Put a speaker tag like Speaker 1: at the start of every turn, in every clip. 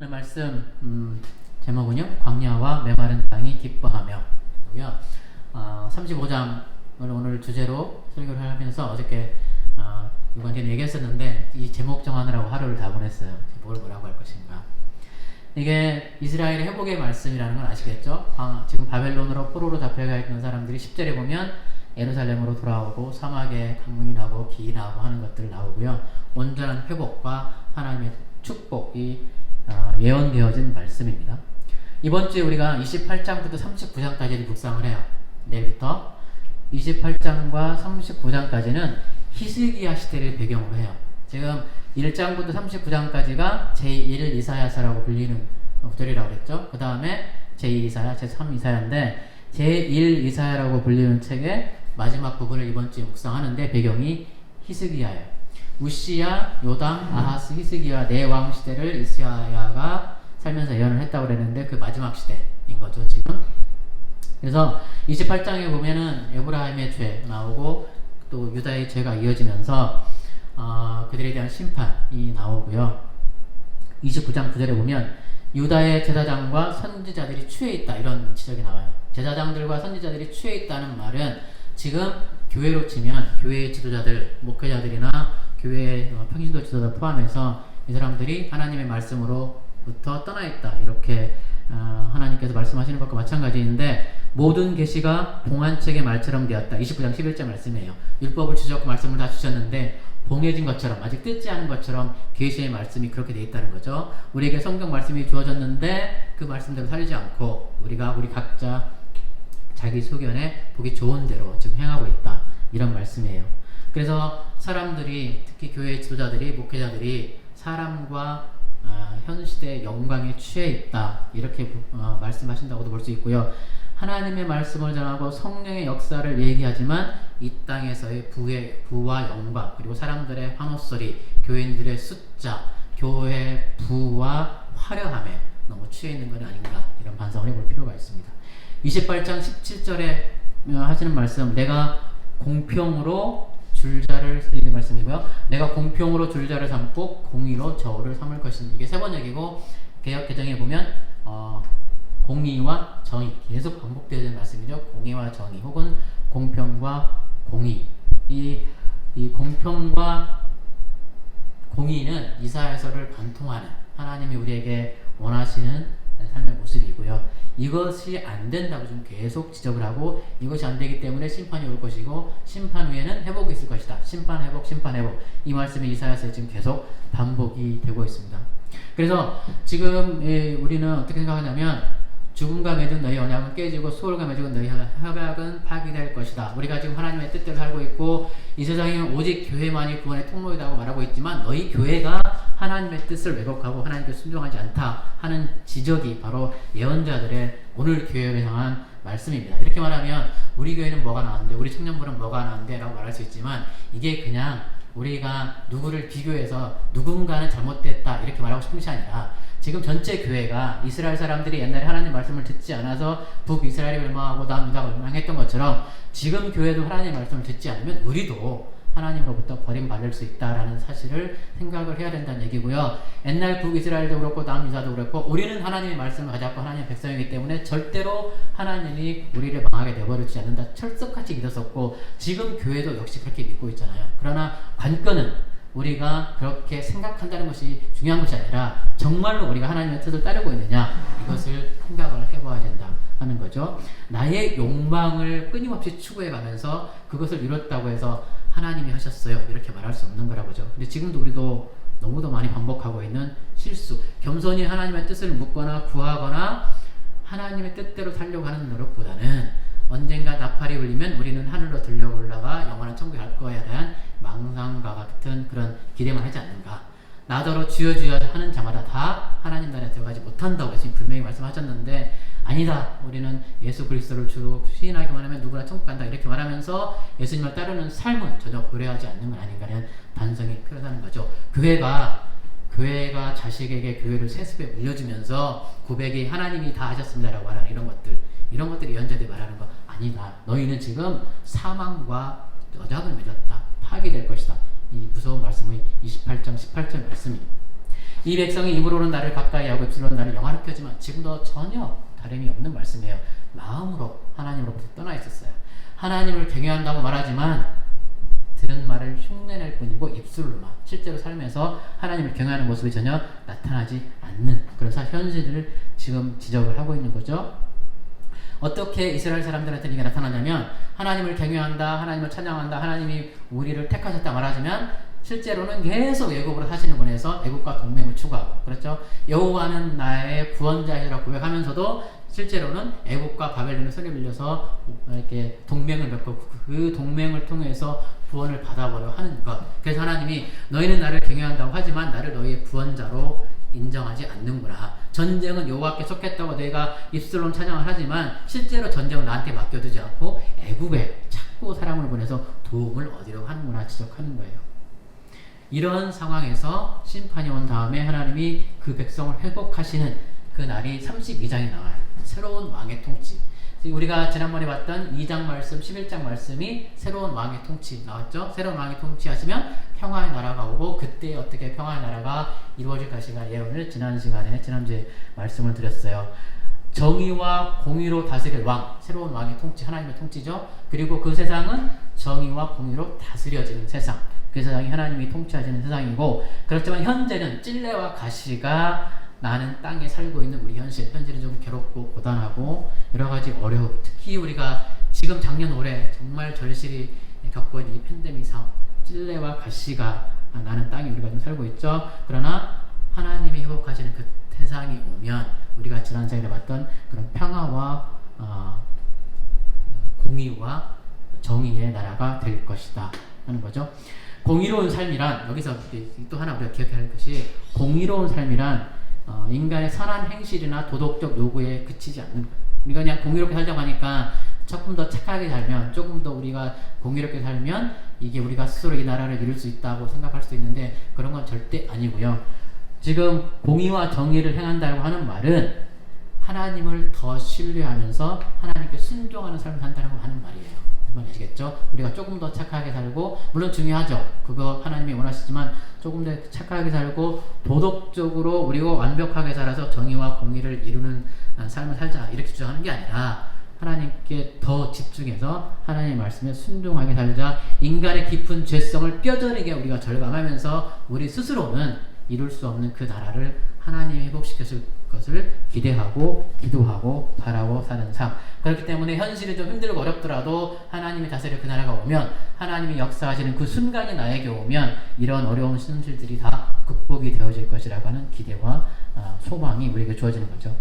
Speaker 1: 오늘 말씀 제목은요, 광야와 메마른 땅이 기뻐하며. 35장을 오늘 주제로 설교를 하면서 어저께 누구한테는 얘기했었는데 이 제목 정하느라고 하루를 다 보냈어요. 뭐라고 할 것인가. 이게 이스라엘의 회복의 말씀이라는 건 아시겠죠? 지금 바벨론으로 포로로 잡혀가 있는 사람들이 10절에 보면 예루살렘으로 돌아오고 사막에 강문이나고 기인하고 하는 것들 나오고요. 온전한 회복과 하나님의 축복이 예언되어진 말씀입니다. 이번 주에 우리가 28장부터 39장까지를 묵상을 해요. 내일부터 28장과 39장까지는 히스기야 시대를 배경으로 해요. 지금 1장부터 39장까지가 제1 이사야서라고 불리는 구절이라고 그랬죠. 그 다음에 제2 이사야, 제3 이사야인데 제1 이사야라고 불리는 책의 마지막 부분을 이번 주에 묵상하는데 배경이 히스기야예요. 우시야, 요담, 아하스, 히스기야 네 왕 시대를 이사야가 살면서 예언을 했다고 그랬는데 그 마지막 시대인 거죠, 지금. 그래서 28장에 보면은 에브라임의 죄 나오고 또 유다의 죄가 이어지면서 그들에 대한 심판이 나오고요. 29장 9절에 보면 유다의 제사장과 선지자들이 취해 있다, 이런 지적이 나와요. 제사장들과 선지자들이 취해 있다는 말은 지금 교회로 치면 교회의 지도자들, 목회자들이나 교회의 평신도 지도자 포함해서 이 사람들이 하나님의 말씀으로부터 떠나 있다, 이렇게 하나님께서 말씀하시는 것과 마찬가지인데 모든 계시가 봉한책의 말처럼 되었다. 29장 11절 말씀이에요. 율법을 주셨고 말씀을 다 주셨는데 봉해진 것처럼, 아직 뜯지 않은 것처럼 계시의 말씀이 그렇게 되어 있다는 거죠. 우리에게 성경 말씀이 주어졌는데 그 말씀대로 살지 않고 우리 각자 자기 소견에 보기 좋은 대로 지금 행하고 있다, 이런 말씀이에요. 그래서 사람들이, 특히 교회의 지도자들이, 목회자들이 사람과 현 시대의 영광에 취해 있다, 이렇게 말씀하신다고도 볼 수 있고요. 하나님의 말씀을 전하고 성령의 역사를 얘기하지만 이 땅에서의 부와 영광, 그리고 사람들의 환호소리, 교인들의 숫자, 교회의 부와 화려함에 너무 취해 있는 건 아닌가, 이런 반성을 해볼 필요가 있습니다. 28장 17절에 하시는 말씀, 내가 공평으로 줄자를 쓰는 말씀이고요. 내가 공평으로 줄자를 삼고 공의로 저울을 삼을 것이니, 이게 세 번 얘기고 개역 개정에 보면 공의와 정의, 계속 반복되는 말씀이죠. 공의와 정의 혹은 공평과 공의. 이 공평과 공의는 이사야서를 관통하는 하나님이 우리에게 원하시는 삶의 모습이고요. 이것이 안 된다고 좀 계속 지적을 하고, 이것이 안 되기 때문에 심판이 올 것이고 심판 후에는 회복이 있을 것이다. 심판, 회복, 심판, 회복. 이 말씀이 이사야서에 지금 계속 반복이 되고 있습니다. 그래서 지금 우리는 어떻게 생각하냐면, 죽음과 맺은 너희 언약은 깨지고 수월과 맺은 너희 협약은 파기될 것이다. 우리가 지금 하나님의 뜻대로 살고 있고 이 세상에 오직 교회만이 구원의 통로이라고 말하고 있지만 너희 교회가 하나님의 뜻을 왜곡하고 하나님께 순종하지 않다 하는 지적이 바로 예언자들의 오늘 교회를 향한 말씀입니다. 이렇게 말하면 우리 교회는 뭐가 나왔는데, 우리 청년부는 뭐가 나왔는데 라고 말할 수 있지만, 이게 그냥 우리가 누구를 비교해서 누군가는 잘못됐다 이렇게 말하고 싶은 것이 아니라, 지금 전체 교회가 이스라엘 사람들이 옛날에 하나님 말씀을 듣지 않아서 북이스라엘이 멸망하고 남유다가 멸망했던 것처럼 지금 교회도 하나님 말씀을 듣지 않으면 우리도 하나님으로부터 버림받을 수 있다라는 사실을 생각을 해야 된다는 얘기고요. 옛날 북이스라엘도 그렇고 남유다도 그렇고 우리는 하나님의 말씀을 가졌고 하나님의 백성이기 때문에 절대로 하나님이 우리를 망하게 내버리지 않는다, 철석같이 믿었었고 지금 교회도 역시 그렇게 믿고 있잖아요. 그러나 관건은 우리가 그렇게 생각한다는 것이 중요한 것이 아니라 정말로 우리가 하나님의 뜻을 따르고 있느냐, 이것을 생각을 해봐야 된다 하는 거죠. 나의 욕망을 끊임없이 추구해가면서 그것을 이뤘다고 해서 하나님이 하셨어요 이렇게 말할 수 없는 거라고죠. 근데 지금도 우리도 너무도 많이 반복하고 있는 실수, 겸손히 하나님의 뜻을 묻거나 구하거나 하나님의 뜻대로 살려고 하는 노력보다는 언젠가 나팔이 울리면 우리는 하늘로 들려 올라가 영원한 천국에 갈 거에 대한 망상과 같은 그런 기대만 하지 않는가. 나더러 주여 주여 하는 자마다 다 하나님 나라에 들어가지 못한다고 지금 분명히 말씀하셨는데, 아니다, 우리는 예수 그리스도를 주로 시인하기만 하면 누구나 천국 간다 이렇게 말하면서 예수님을 따르는 삶은 전혀 고려하지 않는 건 아닌가라는 반성이 필요하다는 거죠. 교회가 자식에게 교회를 세습에 물려주면서 고백이 하나님이 다 하셨습니다라고 말하는 이런 것들이 예언자들이 말하는 거 아니다. 너희는 지금 사망과 언약을 맺었다, 파괴될 것이다. 이 무서운 말씀이 28장 18절 말씀입니다. 이 백성이 입으로는 나를 가까이 하고 입술로는 나를 영화롭게 하지만 지금도 전혀 다름이 없는 말씀이에요. 마음으로 하나님으로부터 떠나 있었어요. 하나님을 경외한다고 말하지만 들은 말을 흉내낼 뿐이고 입술로만 실제로 삶에서 하나님을 경외하는 모습이 전혀 나타나지 않는 그런 현실을 지금 지적을 하고 있는 거죠. 어떻게 이스라엘 사람들한테 이게 나타나냐면 하나님을 경외한다, 하나님을 찬양한다, 하나님이 우리를 택하셨다 말하지만 실제로는 계속 애굽으로 사신을 보내서 애굽과 동맹을 추구하고 그렇죠. 여호와는 나의 구원자이라 고백하면서도 실제로는 애굽과 바벨론의 손에 빌려서 이렇게 동맹을 맺고 그 동맹을 통해서 구원을 받아보려 하는 것. 그래서 하나님이 너희는 나를 경외한다고 하지만 나를 너희의 구원자로 인정하지 않는구나. 전쟁은 여호와께 속했다고 너희가 입술로 찬양을 하지만 실제로 전쟁은 나한테 맡겨두지 않고 애굽에 자꾸 사람을 보내서 도움을 얻으려고 하는구나 지적하는 거예요. 이런 상황에서 심판이 온 다음에 하나님이 그 백성을 회복하시는 그 날이 32장에 나와요. 새로운 왕의 통치. 우리가 지난번에 봤던 2장 말씀, 11장 말씀이 새로운 왕의 통치 나왔죠. 새로운 왕의 통치하시면 평화의 나라가 오고 그때 어떻게 평화의 나라가 이루어질 것인가 예언을 지난주에 말씀을 드렸어요. 정의와 공의로 다스릴 왕, 새로운 왕의 통치, 하나님의 통치죠. 그리고 그 세상은 정의와 공의로 다스려지는 세상. 그 세상이 하나님이 통치하시는 세상이고 그렇지만 현재는 찔레와 가시가 나는 땅에 살고 있는 우리 현실은 좀 괴롭고 고단하고 여러가지 어려움, 특히 우리가 지금 작년 올해 정말 절실히 겪고 있는 이 팬데믹 상황, 찔레와 가시가 나는 땅에 우리가 좀 살고 있죠. 그러나 하나님이 회복하시는 그 세상이 오면 우리가 지난 시간에 봤던 그런 평화와 공의와 정의의 나라가 될 것이다 하는 거죠. 공의로운 삶이란 여기서 또 하나 우리가 기억해야 할 것이 공의로운 삶이란 인간의 선한 행실이나 도덕적 요구에 그치지 않는 거예요. 우리가 그냥 공의롭게 살자고 하니까 조금 더 착하게 살면 조금 더 우리가 공의롭게 살면 이게 우리가 스스로 이 나라를 이룰 수 있다고 생각할 수도 있는데 그런 건 절대 아니고요. 지금 공의와 정의를 행한다고 하는 말은 하나님을 더 신뢰하면서 하나님께 순종하는 삶을 산다고 하는 말이에요. 아시겠죠? 우리가 조금 더 착하게 살고 물론 중요하죠. 그거 하나님이 원하시지만 조금 더 착하게 살고 도덕적으로 우리가 완벽하게 살아서 정의와 공의를 이루는 삶을 살자 이렇게 주장하는 게 아니라 하나님께 더 집중해서 하나님의 말씀에 순종하게 살자. 인간의 깊은 죄성을 뼈저리게 우리가 절감하면서 우리 스스로는 이룰 수 없는 그 나라를 하나님이 회복시켰을 것을 기대하고 기도하고 바라고 사는 삶. 그렇기 때문에 현실이 좀 힘들고 어렵더라도 하나님이 다스릴 그 나라가 오면 하나님이 역사하시는 그 순간이 나에게 오면 이런 어려운 현실들이 다 극복이 되어질 것이라고 하는 기대와 소망이 우리에게 주어지는 거죠.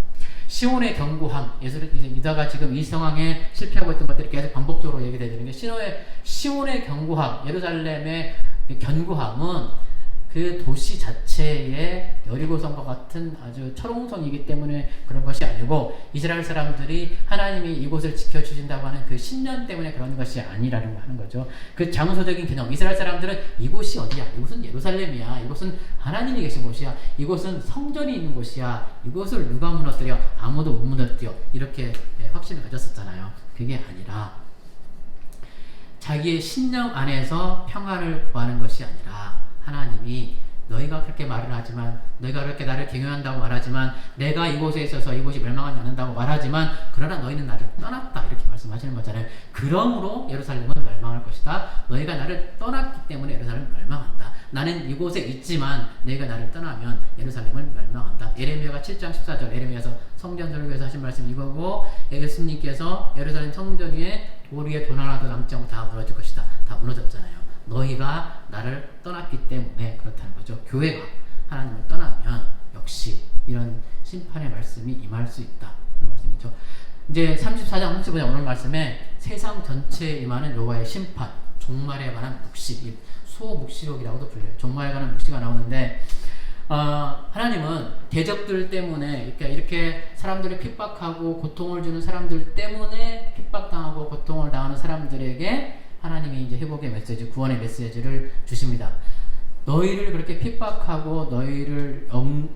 Speaker 1: 시온의 견고함, 이다가 지금 이 상황에 실패하고 있던 것들이 계속 반복적으로 얘기되는 게 시온의 견고함, 예루살렘의 견고함은 그 도시 자체의 여리고성과 같은 아주 철옹성이기 때문에 그런 것이 아니고 이스라엘 사람들이 하나님이 이곳을 지켜주신다고 하는 그 신념 때문에 그런 것이 아니라는 거 하는 거죠. 그 장소적인 개념, 이스라엘 사람들은 이곳이 어디야? 이곳은 예루살렘이야. 이곳은 하나님이 계신 곳이야. 이곳은 성전이 있는 곳이야. 이곳을 누가 무너뜨려? 아무도 못 무너뜨려. 이렇게 확신을 가졌었잖아요. 그게 아니라 자기의 신념 안에서 평안을 구하는 것이 아니라 하나님이 너희가 그렇게 말을 하지만 너희가 그렇게 나를 경외한다고 말하지만 내가 이곳에 있어서 이곳이 멸망하지 않는다고 말하지만 그러나 너희는 나를 떠났다 이렇게 말씀하시는 거잖아요. 그러므로 예루살렘은 멸망할 것이다. 너희가 나를 떠났기 때문에 예루살렘은 멸망한다. 나는 이곳에 있지만 너희가 나를 떠나면 예루살렘은 멸망한다. 에레미야가 7장 14절 에레미야에서 성전 설교에서 하신 말씀 이거고 예수님께서 예루살렘 성전 위에 돌 위에 돈 하나도 남지 않고 다 무너질 것이다. 다 무너졌잖아요. 너희가 나를 떠났기 때문에 그렇다는 거죠. 교회가 하나님을 떠나면 역시 이런 심판의 말씀이 임할 수 있다. 그런 말씀이죠. 이제 34장 35장 오늘 말씀에 세상 전체에 임하는 여호와의 심판, 종말에 관한 묵시, 소묵시록이라고도 불려요. 종말에 관한 묵시가 나오는데 하나님은 대적들 때문에 이렇게 사람들을 핍박하고 고통을 주는 사람들 때문에 핍박당하고 고통을 당하는 사람들에게 하나님이 이제 회복의 메시지, 구원의 메시지를 주십니다. 너희를 그렇게 핍박하고 너희를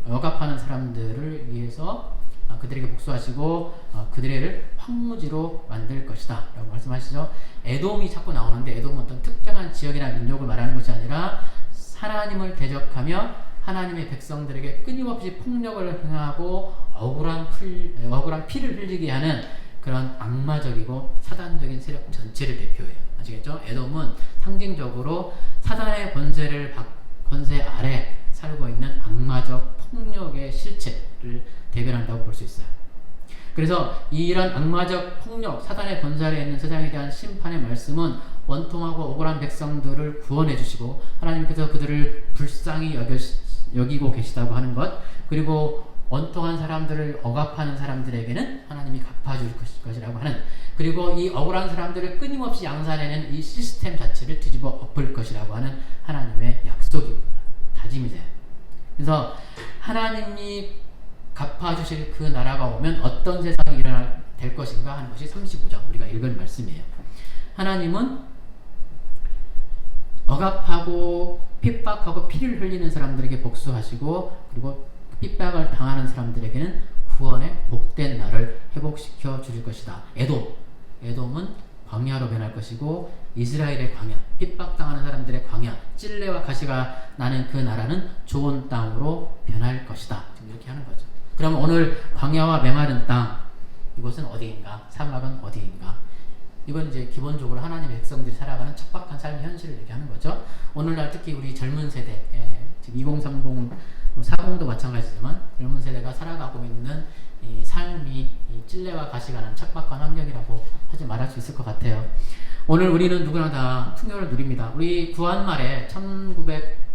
Speaker 1: 억압하는 사람들을 위해서 그들에게 복수하시고 그들을 황무지로 만들 것이다 라고 말씀하시죠. 에돔이 자꾸 나오는데 에돔은 어떤 특정한 지역이나 민족을 말하는 것이 아니라 하나님을 대적하며 하나님의 백성들에게 끊임없이 폭력을 행하고 억울한 피를 흘리게 하는 그런 악마적이고 사단적인 세력 전체를 대표해요. 아시겠죠? 에돔은 상징적으로 사단의 권세 아래 살고 있는 악마적 폭력의 실체를 대변한다고 볼 수 있어요. 그래서 이런 악마적 폭력, 사단의 권세 아래 있는 세상에 대한 심판의 말씀은 원통하고 억울한 백성들을 구원해 주시고 하나님께서 그들을 불쌍히 여기고 계시다고 하는 것, 그리고 원통한 사람들을 억압하는 사람들에게는 하나님이 갚아줄 것이라고 하는, 그리고 이 억울한 사람들을 끊임없이 양산해낸 이 시스템 자체를 뒤집어 엎을 것이라고 하는 하나님의 약속이 다짐이 돼요. 그래서 하나님이 갚아주실 그 나라가 오면 어떤 세상이 될 것인가 하는 것이 35장 우리가 읽은 말씀이에요. 하나님은 억압하고 핍박하고 피를 흘리는 사람들에게 복수하시고, 그리고 핍박을 당하는 사람들에게는 구원의 복된 날을 회복시켜 주실 것이다. 에돔은 광야로 변할 것이고, 이스라엘의 광야, 핍박당하는 사람들의 광야, 찔레와 가시가 나는 그 나라는 좋은 땅으로 변할 것이다. 지금 이렇게 하는 거죠. 그럼 오늘 광야와 메마른 땅, 이곳은 어디인가? 사막은 어디인가? 이건 이제 기본적으로 하나님의 백성들이 살아가는 척박한 삶의 현실을 얘기하는 거죠. 오늘날 특히 우리 젊은 세대, 지금 2030, 40도 마찬가지지만 젊은 세대가 살아가고 있는 이 삶이 이 찔레와 가시가 나는 척박한 환경이라고 하지 말할 수 있을 것 같아요. 오늘 우리는 누구나 다 풍요를 누립니다. 우리 구한말에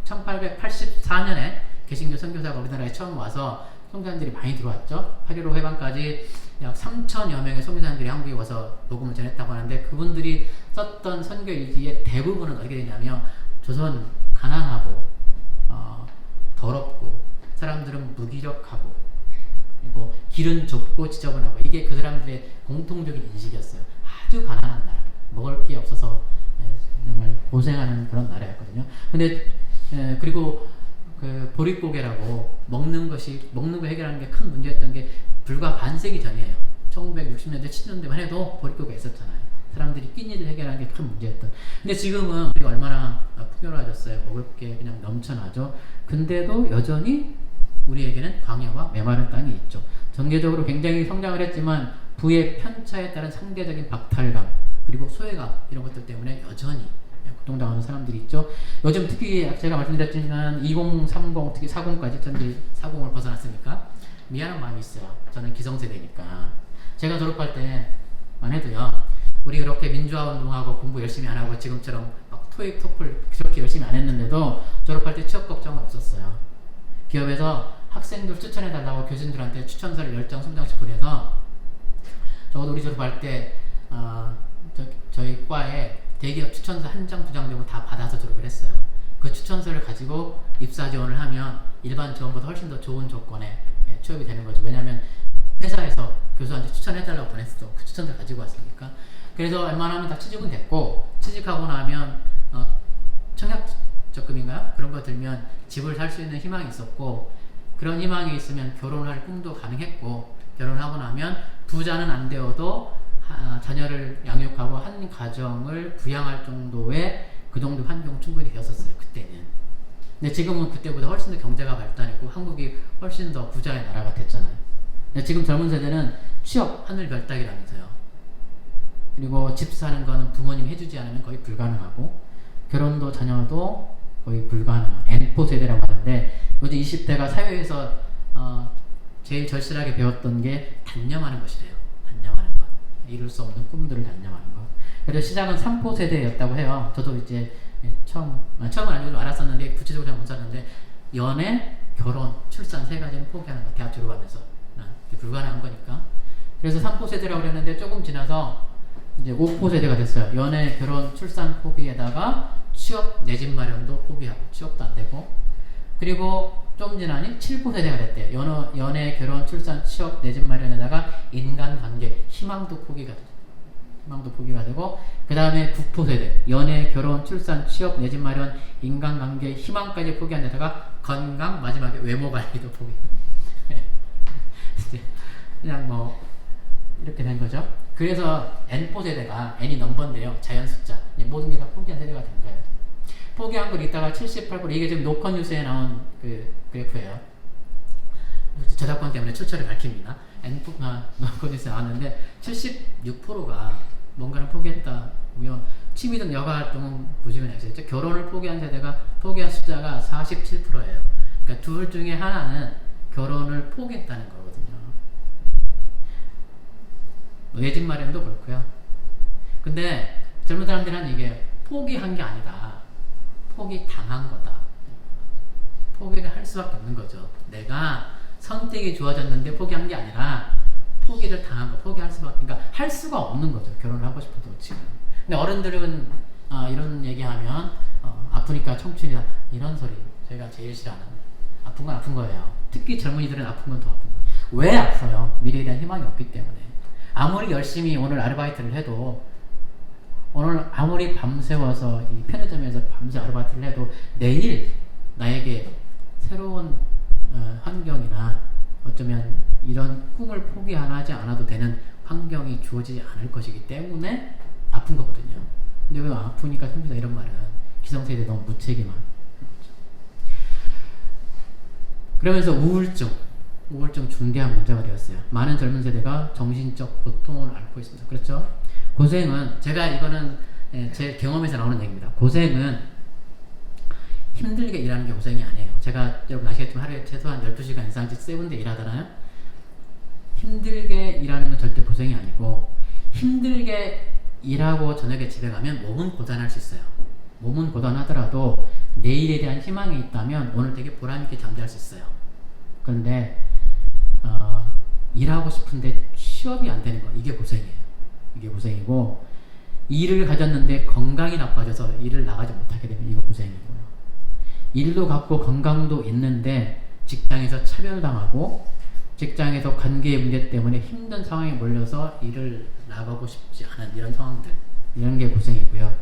Speaker 1: 1884년에 개신교 선교사가 우리나라에 처음 와서 선교사님들이 많이 들어왔죠. 8.15 해방까지 약 3,000여 명의 선교사님들이 한국에 와서 복음을 전했다고 하는데, 그분들이 썼던 선교 일기의 대부분은 어떻게 되냐면, 조선 가난하고 더럽고 사람들은 무기력하고 그리고 길은 좁고 지저분하고, 이게 그 사람들의 공통적인 인식이었어요. 아주 가난한 나라, 먹을 게 없어서 정말 고생하는 그런 나라였거든요. 근데 그리고 그 보릿고개라고 먹는 거 해결하는 게 큰 문제였던 게 불과 반세기 전이에요. 1960년대 70년대만 해도 보릿고개가 있었잖아요. 사람들이 끼니를 해결하는 게 큰 문제였던. 근데 지금은 우리가 얼마나 풍요로워졌어요. 먹을 게 그냥 넘쳐나죠. 근데도 여전히 우리에게는 광야와 메마른 땅이 있죠. 전개적으로 굉장히 성장을 했지만 부의 편차에 따른 상대적인 박탈감, 그리고 소외감, 이런 것들 때문에 여전히 고통당하는 사람들이 있죠. 요즘 특히 제가 말씀드렸지만 2030, 특히 40까지 전지 40을 벗어났으니까 미안한 마음이 있어요. 저는 기성세대니까. 제가 졸업할 때만 해도요, 우리 그렇게 민주화 운동하고 공부 열심히 안 하고 지금처럼 막 토익, 토플 그렇게 열심히 안 했는데도 졸업할 때 취업 걱정은 없었어요. 기업에서 학생들 추천해달라고 교수님들한테 추천서를 10장, 20장씩 보내서, 적어도 우리 졸업할 때 저희 과에 대기업 추천서 1장, 2장 정도 다 받아서 졸업을 했어요. 그 추천서를 가지고 입사 지원을 하면 일반 지원보다 훨씬 더 좋은 조건에 취업이 되는 거죠. 왜냐하면 회사에서 교수한테 추천해달라고 보냈어. 그 추천서를 가지고 왔으니까. 그래서 웬만하면 다 취직은 됐고, 취직하고 나면 청약적금인가요? 그런 거 들면 집을 살 수 있는 희망이 있었고, 그런 희망이 있으면 결혼할 꿈도 가능했고, 결혼하고 나면 부자는 안 되어도 자녀를 양육하고 한 가정을 부양할 정도의 그 정도 환경은 충분히 되었었어요. 그때는. 근데 지금은 그때보다 훨씬 더 경제가 발달했고 한국이 훨씬 더 부자의 나라가 됐잖아요. 근데 지금 젊은 세대는 취업 하늘 별 따기라면서요. 그리고 집 사는 거는 부모님이 해주지 않으면 거의 불가능하고, 결혼도 자녀도 거의 불가능한 N포 세대라고 하는데, 요즘 20대가 사회에서 제일 절실하게 배웠던 게 단념하는 것이래요. 단념하는 것. 이룰 수 없는 꿈들을 단념하는 것. 그래서 시작은 3포 세대였다고 해요. 저도 이제 처음은 아니고 좀 알았었는데 구체적으로 잘 못 살았는데, 연애, 결혼, 출산 3가지는 포기하는 거. 대학 졸업하면서. 불가능한 거니까. 그래서 3포 세대라고 그랬는데 조금 지나서 이제 5포 세대가 됐어요. 연애, 결혼, 출산 포기에다가 취업, 내 집 마련도 포기하고, 취업도 안 되고, 그리고 좀 지나니 7포 세대가 됐대요. 연애, 결혼, 출산, 취업, 내 집 마련에다가 인간관계, 희망도 포기가 되고, 그 다음에 9포 세대, 연애, 결혼, 출산, 취업, 내 집 마련, 인간관계, 희망까지 포기한 데다가 건강, 마지막에 외모 관리도 포기하고. 그냥 뭐 이렇게 된 거죠. 그래서 N포 세대가, N이 넘버인데요, 자연 숫자, 모든 게 다 포기한 세대가 된 거예요. 포기한 걸 있다가 78%, 이게 지금 노컷뉴스에 나온 그 그래프예요. 저작권 때문에 출처를 밝힙니다. 노컷뉴스에 나왔는데 76%가 뭔가를 포기했다고요. 취미든 여가 활동은 부지런히 했었죠. 결혼을 포기한 세대가 포기한 숫자가 47%예요. 그러니까 둘 중에 하나는 결혼을 포기했다는 거거든요. 내 집 마련도 그렇고요. 근데 젊은 사람들은 이게 포기한 게 아니다. 포기당한 거다. 포기를 할 수밖에 없는 거죠. 내가 선택이 주어졌는데 포기한 게 아니라 포기를 당한 거, 포기할 수밖에, 그러니까 할 수가 없는 거죠. 결혼을 하고 싶어도 지금. 근데 어른들은 이런 얘기하면 아프니까 청춘이다 이런 소리 저희가 제일 싫어하는. 아픈 건 아픈 거예요. 특히 젊은이들은 아픈 건 더 아픈 거예요. 왜 아파요? 미래에 대한 희망이 없기 때문에. 아무리 열심히 오늘 아르바이트를 해도, 오늘 아무리 밤새워서 이 편의점에서 밤새 아르바이트를 해도 내일 나에게 새로운 환경이나 어쩌면 이런 꿈을 포기하지 않아도 되는 환경이 주어지지 않을 것이기 때문에 아픈 거거든요. 근데 왜 아프니까 힘들다 이런 말은 기성세대 너무 무책임한. 그러면서 우울증 중대한 문제가 되었어요. 많은 젊은 세대가 정신적 고통을 앓고 있습니다. 그렇죠? 고생은, 제가 이거는 제 경험에서 나오는 얘기입니다. 고생은 힘들게 일하는 게 고생이 아니에요. 제가 여러분 아시겠지만 하루에 최소한 12시간 이상씩 세븐데 일하잖아요. 힘들게 일하는 건 절대 고생이 아니고, 힘들게 일하고 저녁에 집에 가면 몸은 고단할 수 있어요. 몸은 고단하더라도 내일에 대한 희망이 있다면 오늘 되게 보람있게 잠잘 수 있어요. 그런데 일하고 싶은데 취업이 안 되는 거, 이게 고생이에요. 이게 고생이고, 일을 가졌는데 건강이 나빠져서 일을 나가지 못하게 되면 이거 고생이고요. 일도 갖고 건강도 있는데 직장에서 차별당하고 직장에서 관계의 문제 때문에 힘든 상황에 몰려서 일을 나가고 싶지 않은 이런 상황들, 이런 게 고생이고요.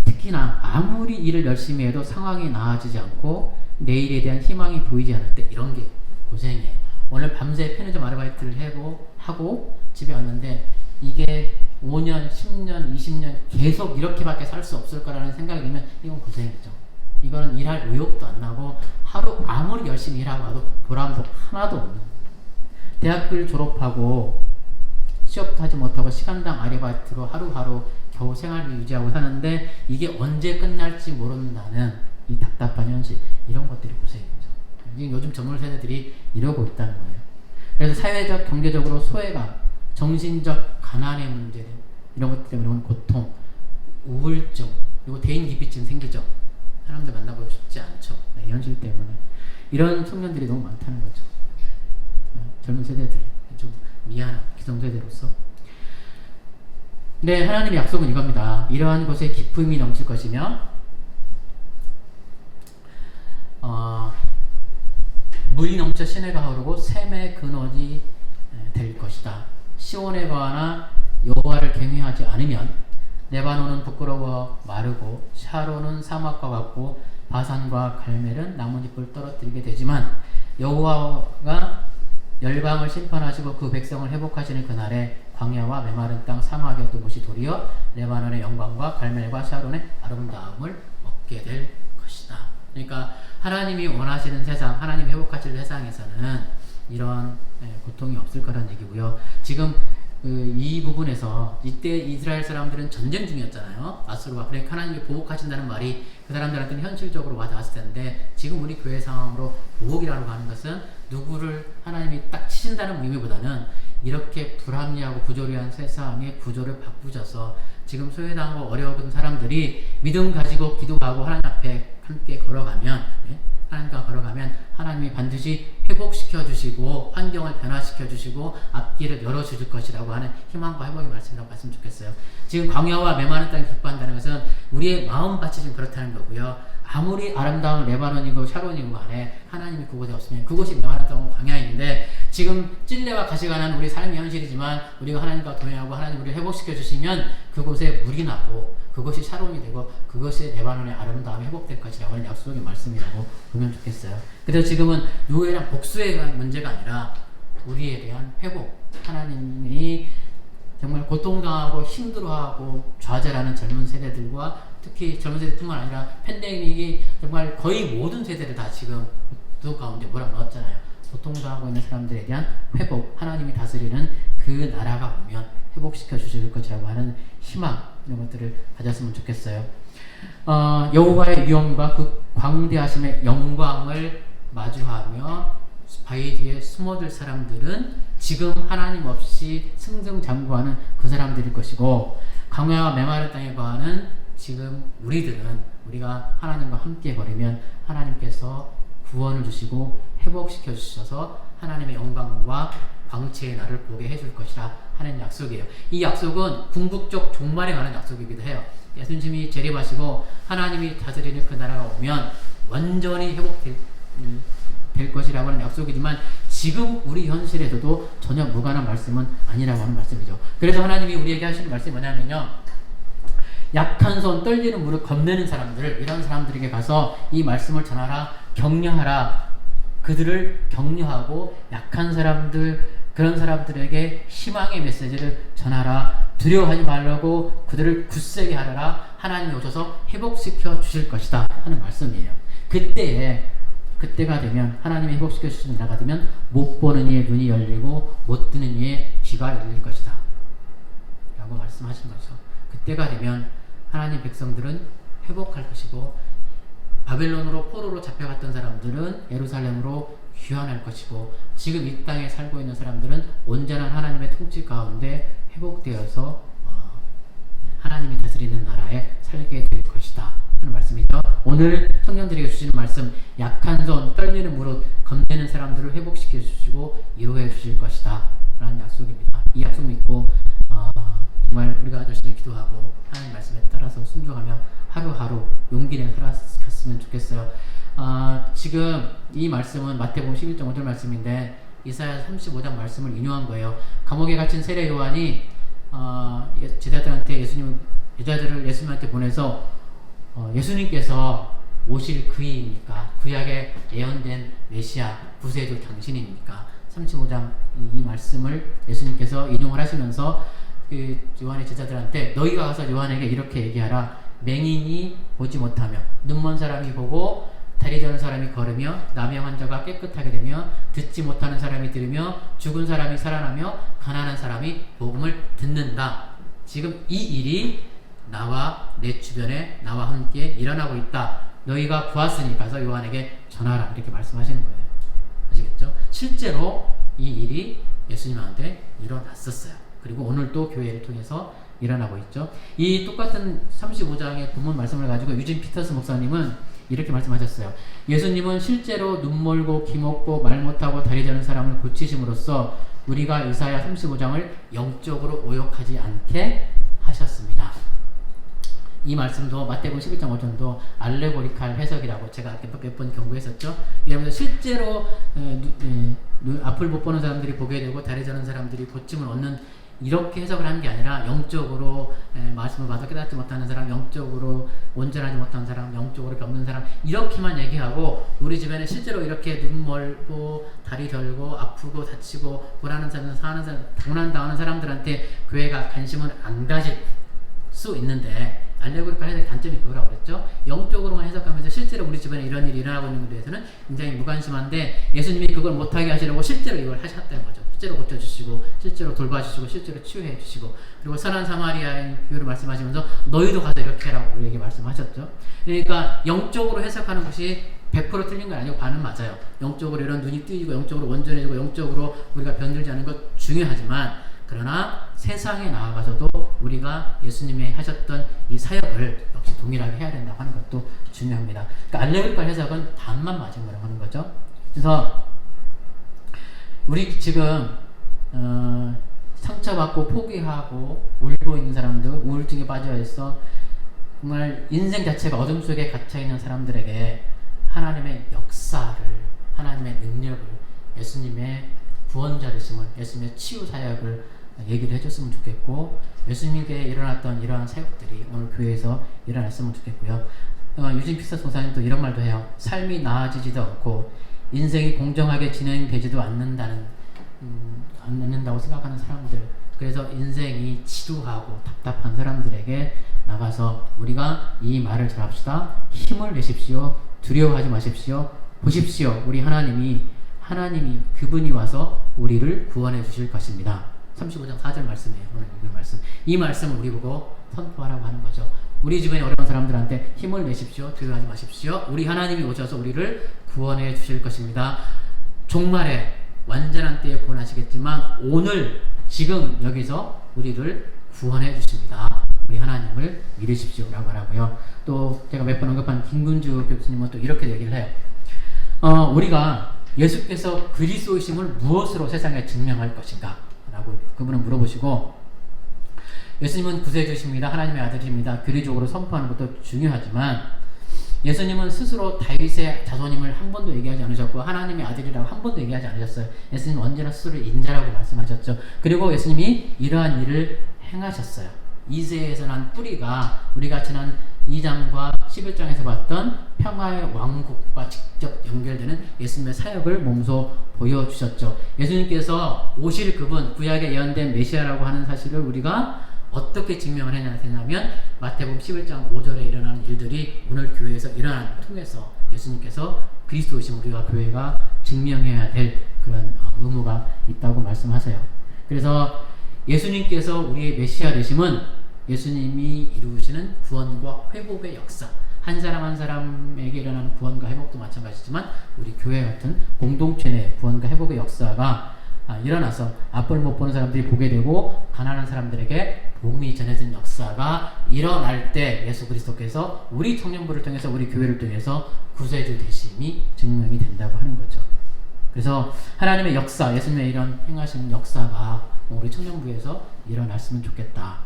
Speaker 1: 특히나 아무리 일을 열심히 해도 상황이 나아지지 않고 내일에 대한 희망이 보이지 않을 때, 이런 게 고생이에요. 오늘 밤새 편의점 아르바이트를 하고 집에 왔는데 이게 5년, 10년, 20년 계속 이렇게밖에 살 수 없을 거라는 생각이 들면 이건 고생이죠. 이거는 일할 의욕도 안 나고 하루 아무리 열심히 일하고 와도 보람도 하나도 없는. 대학교를 졸업하고 취업도 하지 못하고 시간당 아르바이트로 하루하루 겨우 생활을 유지하고 사는데 이게 언제 끝날지 모른다는 이 답답한 현실, 이런 것들이 고생이죠. 요즘 젊은 세대들이 이러고 있다는 거예요. 그래서 사회적, 경제적으로 소외감, 정신적 가난의 문제, 이런 것 때문에 오는 고통, 우울증, 그리고 대인기피증 생기죠. 사람들 만나고 싶지 않죠. 네, 현실 때문에. 이런 청년들이 너무 많다는 거죠. 젊은 세대들이 좀 미안한 기성세대로서. 네, 하나님의 약속은 이겁니다. 이러한 곳에 기쁨이 넘칠 것이며 물이 넘쳐 시내가 흐르고 샘의 근원이 될 것이다. 시온에 거하나 여호와를 경외하지 않으면 레바논은 부끄러워 마르고 샤론은 사막과 같고 바산과 갈멜은 나뭇잎을 떨어뜨리게 되지만 여호와가 열방을 심판하시고 그 백성을 회복하시는 그날에 광야와 메마른 땅 사막이었던 곳이 도리어 레바논의 영광과 갈멜과 샤론의 아름다움을 얻게 될 것이다. 그러니까 하나님이 원하시는 세상, 하나님이 회복하실 세상에서는 이런 고통이 없을 거라는 얘기고요. 지금 이 부분에서 이때 이스라엘 사람들은 전쟁 중이었잖아요. 아수르와. 그러니까 하나님이 보복하신다는 말이 그 사람들한테는 현실적으로 와닿았을 텐데, 지금 우리 교회 상황으로 보복이라고 하는 것은 누구를 하나님이 딱 치신다는 의미보다는 이렇게 불합리하고 부조리한 세상의 구조를 바꾸셔서 지금 소외당하고 어려운 사람들이 믿음 가지고 기도하고 하나님 앞에 함께 걸어가면, 하나님과 걸어가면 하나님이 반드시 회복시켜 주시고 환경을 변화시켜 주시고 앞길을 열어 주실 것이라고 하는 희망과 회복의 말씀이라고 봤으면 좋겠어요. 지금 광야와 메마른 땅이 기뻐한다는 것은 우리의 마음밭이 좀 그렇다는 거고요. 아무리 아름다운 레바논이고 샤론이고 간에 하나님이 그곳에 없으면, 그곳이 메마른 땅은 광야인데 지금 찔레와 가시가 나는 우리 삶의 현실이지만 우리가 하나님과 동행하고 하나님 우리를 회복시켜 주시면 그곳에 물이 나고 그것이 샤론이 되고 그것이 레바논의 아름다움이 회복될 것이라고 하는 약속의 말씀이라고 보면 좋겠어요. 그래서 지금은 누구에랑 복수의 문제가 아니라 우리에 대한 회복, 하나님이 정말 고통당하고 힘들어하고 좌절하는 젊은 세대들과 특히 젊은 세대뿐만 아니라 팬데믹이 정말 거의 모든 세대를 다 지금 그 가운데 몰아넣었잖아요. 고통당하고 있는 사람들에 대한 회복, 하나님이 다스리는 그 나라가 오면 회복시켜 주실 것이라고 하는 희망, 이런 것들을 가졌으면 좋겠어요. 여호와의 위엄과 그 광대하심의 영광을 마주하며 바위 뒤에 숨어들 사람들은 지금 하나님 없이 승승장구하는 그 사람들일 것이고, 광야와 메마른 땅에 거하는 지금 우리가 하나님과 함께 걸으면 하나님께서 구원을 주시고 회복시켜 주셔서 하나님의 영광과 광채의 날을 보게 해줄 것이라 하는 약속이에요. 이 약속은 궁극적 종말에 관한 약속이기도 해요. 예수님이 재림하시고 하나님이 다스리는 그 나라가 오면 완전히 회복될 것이라고 하는 약속이지만, 지금 우리 현실에서도 전혀 무관한 말씀은 아니라고 하는 말씀이죠. 그래서 하나님이 우리에게 하시는 말씀이 뭐냐면요, 약한 손 떨리는 무릎 겁내는 사람들, 이런 사람들에게 가서 이 말씀을 전하라, 격려하라. 그들을 격려하고 약한 사람들, 그런 사람들에게 희망의 메시지를 전하라. 두려워하지 말라고 그들을 굳세게 하라. 하나님이 오셔서 회복시켜 주실 것이다 하는 말씀이에요. 그때가 되면, 하나님이 회복시켜 주시는 나라가 되면 못 보는 이의 눈이 열리고 못 듣는 이의 귀가 열릴 것이다 라고 말씀하신 거죠. 그때가 되면 하나님 백성들은 회복할 것이고, 바벨론으로 포로로 잡혀갔던 사람들은 예루살렘으로 귀환할 것이고, 지금 이 땅에 살고 있는 사람들은 온전한 하나님의 통치 가운데 회복되어서 하나님이 다스리는 나라에 살게 될 것이다 하는 말씀이죠. 오늘 청년들에게 주시는 말씀, 약한 손, 떨리는 무릎, 겁내는 사람들을 회복시켜 주시고 위로해 주실 것이다 라는 약속입니다. 이 약속 믿고 정말 우리가 열심히 기도하고 하나님 말씀에 따라서 순종하며 하루하루 용기 내어 살아갔으면 좋겠어요. 지금 이 말씀은 마태복음 11.5절 말씀인데 이사야 35장 말씀을 인용한 거예요. 감옥에 갇힌 세례 요한이 제자들한테 여자들을 예수님한테 보내서 예수님께서 오실 그이입니까? 구약에 예언된 메시아 구세주 당신입니까? 35장 이 말씀을 예수님께서 인용을 하시면서 그 요한의 제자들한테 너희가 가서 요한에게 이렇게 얘기하라. 맹인이 보지 못하며, 눈먼 사람이 보고, 다리 저는 사람이 걸으며, 남의 환자가 깨끗하게 되며, 듣지 못하는 사람이 들으며, 죽은 사람이 살아나며, 가난한 사람이 복음을 듣는다. 지금 이 일이 나와 내 주변에 나와 함께 일어나고 있다. 너희가 보았으니 가서 요한에게 전하라. 이렇게 말씀하시는 거예요. 아시겠죠? 실제로 이 일이 예수님한테 일어났었어요. 그리고 오늘도 교회를 통해서 일어나고 있죠. 이 똑같은 35장의 본문 말씀을 가지고 유진 피터스 목사님은 이렇게 말씀하셨어요. 예수님은 실제로 눈멀고 귀먹고 말 못하고 다리 저는 사람을 고치심으로써 우리가 이사야 35장을 영적으로 오역하지 않게 하셨습니다. 이 말씀도 마태복음 11장 5절도 알레고리칼 해석이라고 제가 몇 번 경고했었죠. 이러면서 실제로 앞을 못 보는 사람들이 보게 되고 다리 저는 사람들이 고침을 얻는, 이렇게 해석을 하는 게 아니라 영적으로 말씀을 받아 깨닫지 못하는 사람, 영적으로 온전하지 못한 사람, 영적으로 병든 사람, 이렇게만 얘기하고, 우리 주변에 실제로 이렇게 눈 멀고 다리 덜고 아프고 다치고 고난하는 사람, 고난당하는 사람들한테 교회가 관심을 안 가질 수 있는데, 알레고리칼 해석의 단점이 그거라고 그랬죠. 영적으로만 해석하면서 실제로 우리 주변에 이런 일이 일어나고 있는 것에 대해서는 굉장히 무관심한데, 예수님이 그걸 못하게 하시려고 실제로 이걸 하셨다는 거죠. 실제로 고쳐주시고, 실제로 돌봐주시고, 실제로 치유해 주시고, 그리고 선한 사마리아인 비유를 말씀하시면서 너희도 가서 이렇게 하라고 우리에게 말씀하셨죠. 그러니까 영적으로 해석하는 것이 100% 틀린 건 아니고 반은 맞아요. 영적으로 이런 눈이 뜨이고, 영적으로 온전해지고, 영적으로 우리가 변들지 않은 것 중요하지만, 그러나 세상에 나아가서도 우리가 예수님이 하셨던 이 사역을 역시 동일하게 해야 된다고 하는 것도 중요합니다. 그러니까 알레고리칼 해석은 반만 맞은 거라고 하는 거죠. 그래서 우리 지금 상처받고 포기하고 울고 있는 사람들, 우울증에 빠져 있어 정말 인생 자체가 어둠 속에 갇혀 있는 사람들에게 하나님의 역사를, 하나님의 능력을, 예수님의 구원자 되심을, 예수님의 치유 사역을 얘기를 해줬으면 좋겠고, 예수님께 일어났던 이러한 사역들이 오늘 교회에서 일어났으면 좋겠고요. 유진 피터스 목사님도 이런 말도 해요. 삶이 나아지지도 않고 인생이 공정하게 진행되지도 않는다고 생각하는 사람들, 그래서 인생이 지루하고 답답한 사람들에게 나가서 우리가 이 말을 잘합시다. 힘을 내십시오. 두려워하지 마십시오. 보십시오. 우리 하나님이 그분이 와서 우리를 구원해 주실 것입니다. 35장 4절 말씀이에요. 오늘 읽은 말씀. 이 말씀을 우리 보고 선포하라고 하는 거죠. 우리 주변에 어려운 사람들한테 힘을 내십시오. 두려워하지 마십시오. 우리 하나님이 오셔서 우리를 구원해 주실 것입니다. 종말에 완전한 때에 구원하시겠지만 오늘 지금 여기서 우리를 구원해 주십니다. 우리 하나님을 믿으십시오 라고 하라고요. 또 제가 몇 번 언급한 김근주 교수님은 또 이렇게 얘기를 해요. 우리가 예수께서 그리스도이심을 무엇으로 세상에 증명할 것인가 라고 그분은 물어보시고, 예수님은 구세주십니다. 하나님의 아들입니다. 교리적으로 선포하는 것도 중요하지만 예수님은 스스로 다윗의 자손임을 한 번도 얘기하지 않으셨고 하나님의 아들이라고 한 번도 얘기하지 않으셨어요. 예수님은 언제나 스스로 인자라고 말씀하셨죠. 그리고 예수님이 이러한 일을 행하셨어요. 이새에서 난 뿌리가 우리가 지난 2장과 11장에서 봤던 평화의 왕국과 직접 연결되는 예수님의 사역을 몸소 보여주셨죠. 예수님께서 오실 그분, 구약에 예언된 메시아라고 하는 사실을 우리가 어떻게 증명을 해야 되냐면 마태복음 11장 5절에 일어나는 일들이 오늘 교회에서 일어나는 걸 통해서 예수님께서 그리스도이신 우리가 교회가 증명해야 될 그런 의무가 있다고 말씀하세요. 그래서 예수님께서 우리의 메시아 되심은 예수님이 이루시는 구원과 회복의 역사, 한 사람 한 사람에게 일어나는 구원과 회복도 마찬가지지만 우리 교회 같은 공동체 내 구원과 회복의 역사가 일어나서 앞을 못 보는 사람들이 보게 되고 가난한 사람들에게 복음이 전해진 역사가 일어날 때 예수 그리스도께서 우리 청년부를 통해서 우리 교회를 통해서 구세주 되심이 증명이 된다고 하는 거죠. 그래서 하나님의 역사, 예수님의 이런 행하시는 역사가 우리 청년부에서 일어났으면 좋겠다,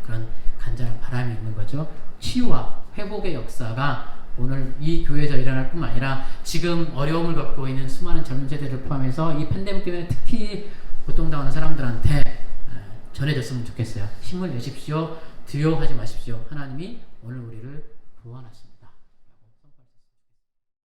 Speaker 1: 그런 간절한 바람이 있는 거죠. 치유와 회복의 역사가 오늘 이 교회에서 일어날 뿐만 아니라 지금 어려움을 겪고 있는 수많은 젊은 세대를 포함해서 이 팬데믹 때문에 특히 고통당하는 사람들한테 전해졌으면 좋겠어요. 힘을 내십시오. 두려워하지 마십시오. 하나님이 오늘 우리를 구원하십니다.